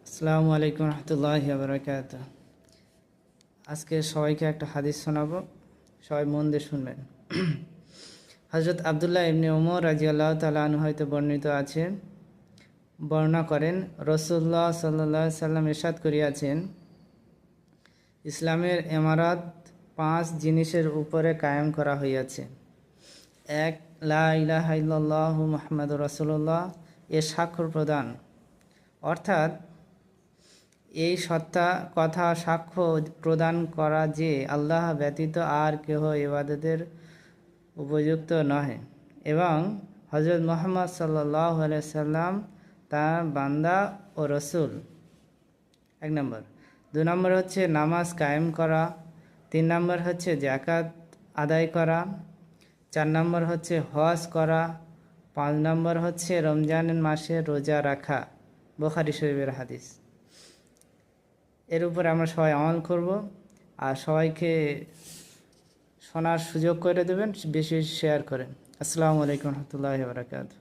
আসসালামু আলাইকুম রহমতুল্লাহি ওয়া বারাকাতুহু। আজকে সবাইকে একটা হাদিস শোনাবো, সবাই মন দিয়ে শুনবেন। হযরত আব্দুল্লাহ ইবনে ওমর রাদিয়াল্লাহু তাআলা আনহু হইতে বর্ণিত আছে, বর্ণনা করেন রাসূলুল্লাহ সাল্লাল্লাহু আলাইহি সাল্লাম ইরশাদ করিয়াছেন, ইসলামের ইমারত 5 জিনিসের উপরে কায়েম করা হইয়াছে। 1, লা ইলাহা ইল্লাল্লাহু মুহাম্মাদুর রাসূলুল্লাহ, এর স্বাক্ষর প্রদান, অর্থাৎ এই সত্তা কথা সাক্ষ্য প্রদান করা যে আল্লাহ ব্যতীত আর কেহ ইবাদতের উপযুক্ত নহে এবং হযরত মুহাম্মদ সাল্লাল্লাহু আলাইহি সাল্লাম তার বান্দা ও রসুল। 1 নম্বর। 2 নম্বর হচ্ছে নামাজ কায়েম করা। 3 নম্বর হচ্ছে যাকাত আদায় করা। 4 নম্বর হচ্ছে হজ করা। 5 নম্বর হচ্ছে রমজানের মাসে রোজা রাখা। বুখারী শরীফের হাদিস। এর উপরে আমরা সবাই আমল করব আর সবাইকে শোনার সুযোগ করে দেবেন, বেশি বেশি শেয়ার করেন। আসসালামু আলাইকুম রহমতুল্লাহি ওয়া বারাকাতুহু।